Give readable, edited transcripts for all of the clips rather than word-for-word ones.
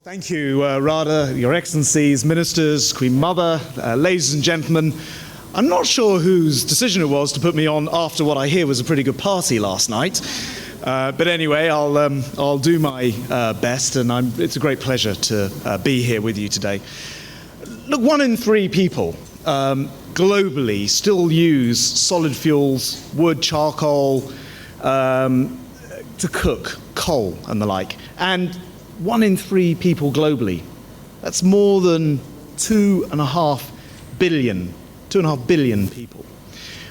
Thank you, Radha, Your Excellencies, Ministers, Queen Mother, ladies and gentlemen. I'm not sure whose decision it was to put me on after what I hear was a pretty good party last night. But anyway, I'll do my best, and it's a great pleasure to be here with you today. Look, 1 in 3 people globally still use solid fuels, wood, charcoal, to cook, coal and the like. And 1 in 3 people globally, that's more than 2.5 billion people.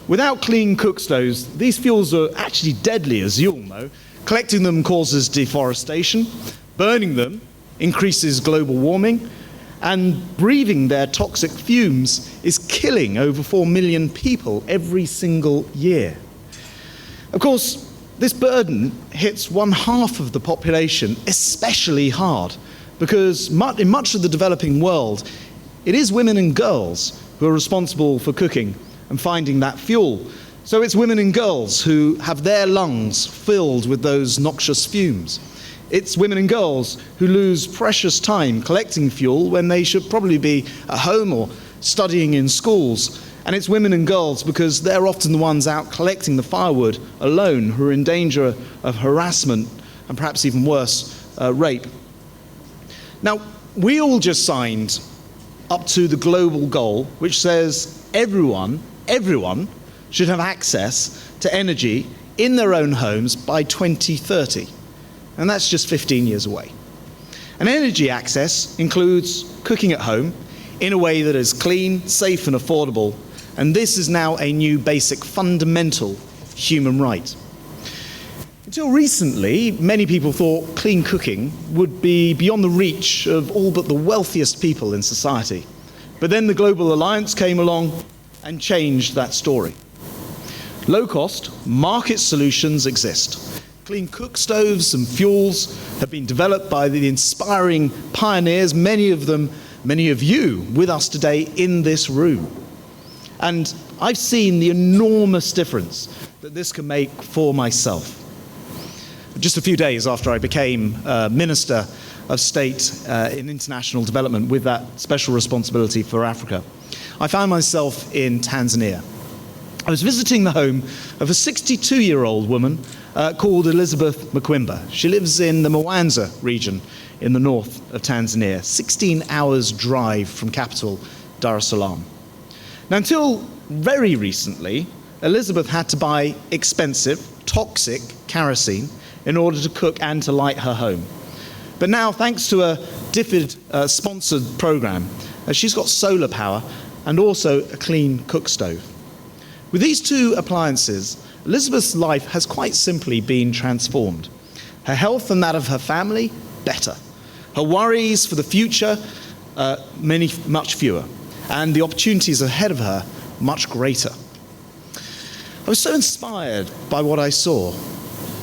Without clean cook stoves, these fuels are actually deadly, as you all know. Collecting them causes deforestation, burning them increases global warming, and breathing their toxic fumes is killing over 4 million people every single year. Of course, this burden hits 1/2 of the population especially hard, because in much of the developing world, it is women and girls who are responsible for cooking and finding that fuel. So it's women and girls who have their lungs filled with those noxious fumes. It's women and girls who lose precious time collecting fuel when they should probably be at home or studying in schools. And it's women and girls because they're often the ones out collecting the firewood alone who are in danger of harassment and perhaps even worse, rape. Now, we all just signed up to the global goal, which says everyone should have access to energy in their own homes by 2030. And that's just 15 years away. And energy access includes cooking at home in a way that is clean, safe, and affordable. And this is now a new basic fundamental human right. Until recently, many people thought clean cooking would be beyond the reach of all but the wealthiest people in society. But then the Global Alliance came along and changed that story. Low-cost market solutions exist. Clean cook stoves and fuels have been developed by the inspiring pioneers, many of you with us today in this room. And I've seen the enormous difference that this can make for myself. Just a few days after I became Minister of State in International Development with that special responsibility for Africa, I found myself in Tanzania. I was visiting the home of a 62-year-old woman called Elizabeth Mkwimba. She lives in the Mwanza region in the north of Tanzania, 16 hours drive from capital Dar es Salaam. Now, until very recently, Elizabeth had to buy expensive, toxic kerosene in order to cook and to light her home. But now, thanks to a DFID-sponsored program, she's got solar power and also a clean cook stove. With these 2 appliances, Elizabeth's life has quite simply been transformed. Her health and that of her family, better. Her worries for the future, much fewer. And the opportunities ahead of her, much greater. I was so inspired by what I saw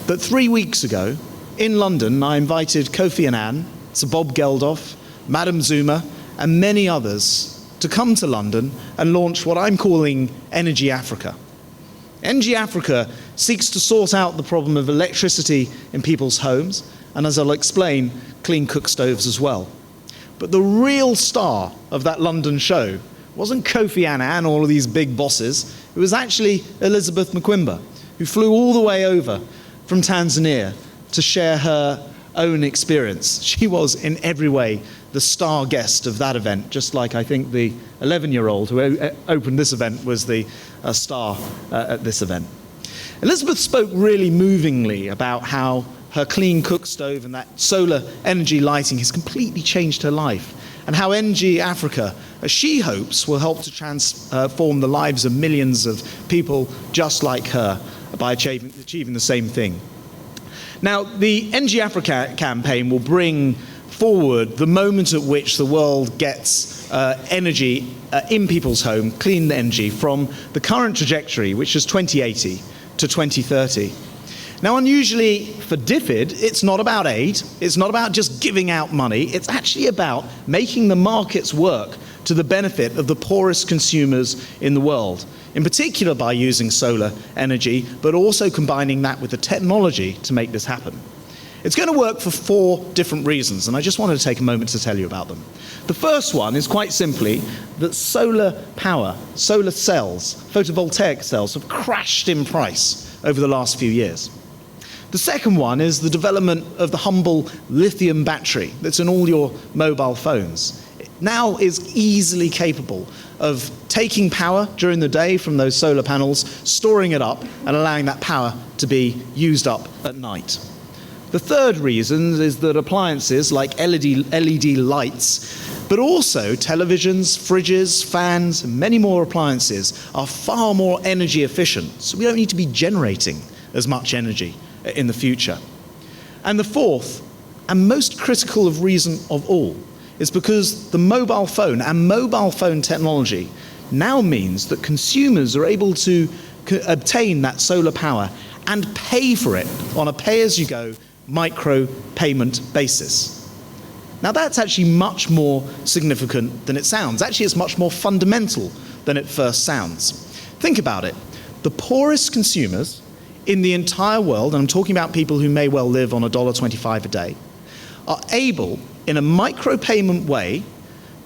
that 3 weeks ago, in London, I invited Kofi Annan, Sir Bob Geldof, Madam Zuma, and many others to come to London and launch what I'm calling Energy Africa. Energy Africa seeks to sort out the problem of electricity in people's homes, and as I'll explain, clean cook stoves as well. But the real star of that London show wasn't Kofi Annan or all of these big bosses. It was actually Elizabeth Mkwimba, who flew all the way over from Tanzania to share her own experience. She was, in every way, the star guest of that event, just like I think the 11-year-old who opened this event was the star at this event. Elizabeth spoke really movingly about how her clean cook stove and that solar energy lighting has completely changed her life, and how Energy Africa, as she hopes, will help to transform the lives of millions of people just like her by achieving the same thing. Now, the Energy Africa campaign will bring forward the moment at which the world gets energy in people's home, clean energy, from the current trajectory, which is 2080 to 2030. Now, unusually for DFID, it's not about aid, it's not about just giving out money, it's actually about making the markets work to the benefit of the poorest consumers in the world, in particular by using solar energy, but also combining that with the technology to make this happen. It's going to work for 4 different reasons, and I just wanted to take a moment to tell you about them. The first one is quite simply that solar power, solar cells, photovoltaic cells have crashed in price over the last few years. The second one is the development of the humble lithium battery that's in all your mobile phones. It now is easily capable of taking power during the day from those solar panels, storing it up, and allowing that power to be used up at night. The third reason is that appliances like LED lights, but also televisions, fridges, fans, and many more appliances are far more energy efficient, so we don't need to be generating as much energy in the future. And the fourth, and most critical of reason of all, is because the mobile phone and mobile phone technology now means that consumers are able to obtain that solar power and pay for it on a pay-as-you-go micro payment basis. Now that's actually much more significant than it sounds. Actually, it's much more fundamental than it first sounds. Think about it. The poorest consumers in the entire world, and I'm talking about people who may well live on $1.25 a day, are able, in a micropayment way,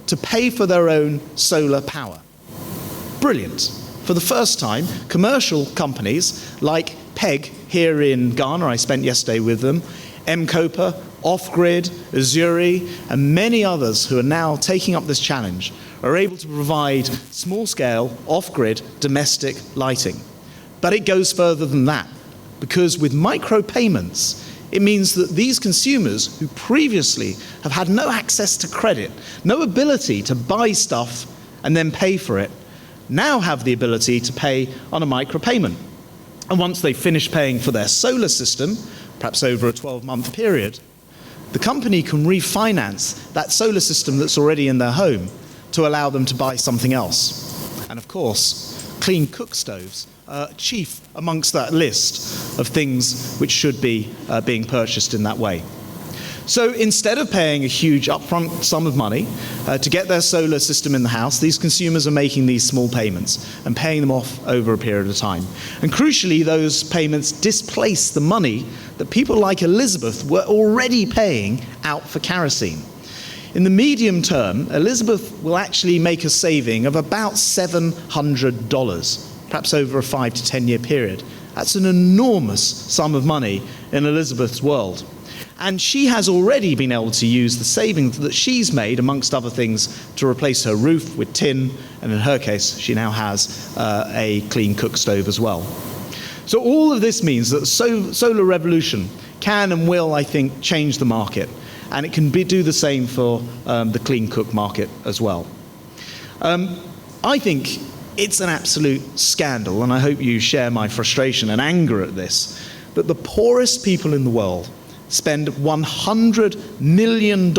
to pay for their own solar power. Brilliant. For the first time, commercial companies like PEG here in Ghana, I spent yesterday with them, M-Copa, Off-Grid, Azuri, and many others who are now taking up this challenge are able to provide small-scale, off-grid, domestic lighting. But it goes further than that, because with micropayments, it means that these consumers who previously have had no access to credit, no ability to buy stuff and then pay for it, now have the ability to pay on a micropayment. And once they finish paying for their solar system, perhaps over a 12-month period, the company can refinance that solar system that's already in their home to allow them to buy something else. And of course, clean cook stoves chief amongst that list of things which should be being purchased in that way. So instead of paying a huge upfront sum of money to get their solar system in the house, these consumers are making these small payments and paying them off over a period of time. And crucially, those payments displace the money that people like Elizabeth were already paying out for kerosene. In the medium term, Elizabeth will actually make a saving of about $700, perhaps over a 5 to 10 year period. That's an enormous sum of money in Elizabeth's world. And she has already been able to use the savings that she's made, amongst other things, to replace her roof with tin, and in her case, she now has a clean cook stove as well. So all of this means that the solar revolution can and will, I think, change the market, and it can do the same for the clean cook market as well. I think it's an absolute scandal, and I hope you share my frustration and anger at this, that the poorest people in the world spend $100 million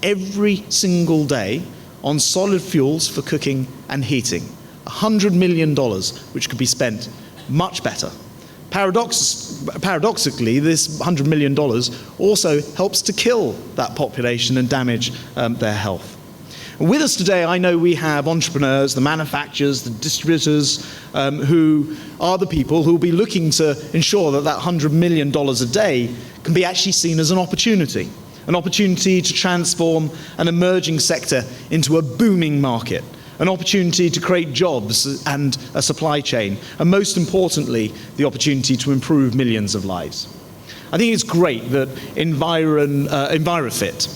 every single day on solid fuels for cooking and heating. $100 million, which could be spent much better. Paradoxically, this $100 million also helps to kill that population and damage their health. With us today, I know we have entrepreneurs, the manufacturers, the distributors, who are the people who will be looking to ensure that that $100 million a day can be actually seen as an opportunity to transform an emerging sector into a booming market, an opportunity to create jobs and a supply chain, and most importantly, the opportunity to improve millions of lives. I think it's great that EnviroFit,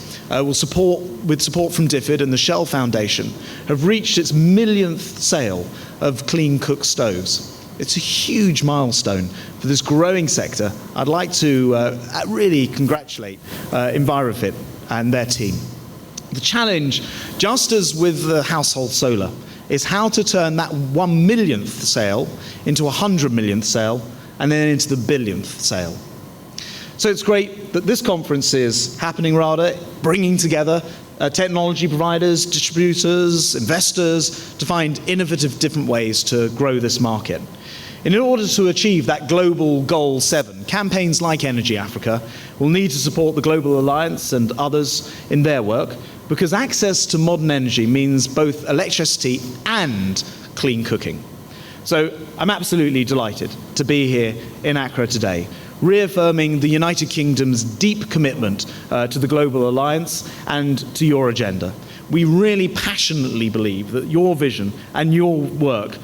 with support from DFID and the Shell Foundation, have reached its millionth sale of clean cook stoves. It's a huge milestone for this growing sector. I'd like to really congratulate EnviroFit and their team. The challenge, just as with the household solar, is how to turn that 1 millionth sale into a 100 millionth sale and then into the billionth sale. So it's great that this conference is happening, bringing together technology providers, distributors, investors to find innovative different ways to grow this market. And in order to achieve that global goal 7, campaigns like Energy Africa will need to support the Global Alliance and others in their work, because access to modern energy means both electricity and clean cooking. So I'm absolutely delighted to be here in Accra today, reaffirming the United Kingdom's deep commitment to the Global Alliance and to your agenda. We really passionately believe that your vision and your work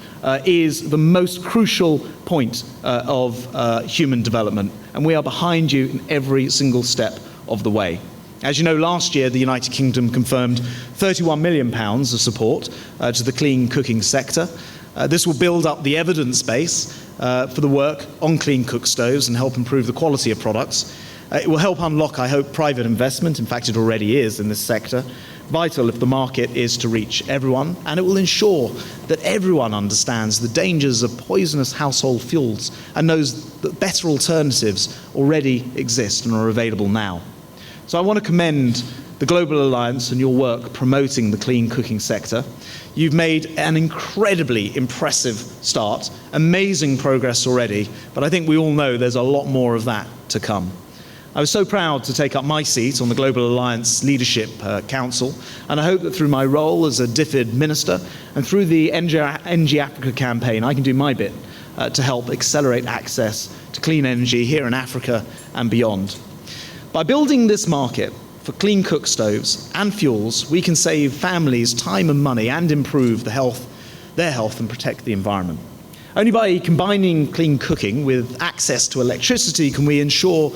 is the most crucial point of human development, and we are behind you in every single step of the way. As you know, last year the United Kingdom confirmed £31 million of support to the clean cooking sector. This will build up the evidence base for the work on clean cook stoves and help improve the quality of products. It will help unlock, I hope, private investment. In fact, it already is in this sector. Vital if the market is to reach everyone, and it will ensure that everyone understands the dangers of poisonous household fuels and knows that better alternatives already exist and are available now. So I want to commend the Global Alliance and your work promoting the clean cooking sector. You've made an incredibly impressive start, amazing progress already, but I think we all know there's a lot more of that to come. I was so proud to take up my seat on the Global Alliance Leadership Council, and I hope that through my role as a DFID minister and through the Energy Africa campaign, I can do my bit to help accelerate access to clean energy here in Africa and beyond. By building this market for clean cook stoves and fuels, we can save families time and money and improve their health and protect the environment. Only by combining clean cooking with access to electricity can we ensure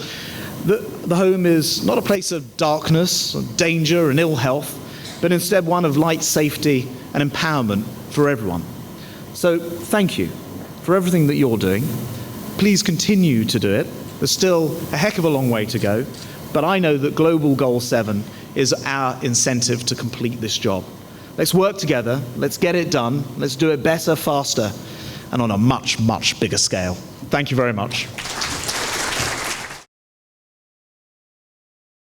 that the home is not a place of darkness, danger and ill health, but instead one of light, safety and empowerment for everyone. So thank you for everything that you're doing. Please continue to do it. There's still a heck of a long way to go, but I know that Global Goal 7 is our incentive to complete this job. Let's work together, let's get it done, let's do it better, faster, and on a much, much bigger scale. Thank you very much.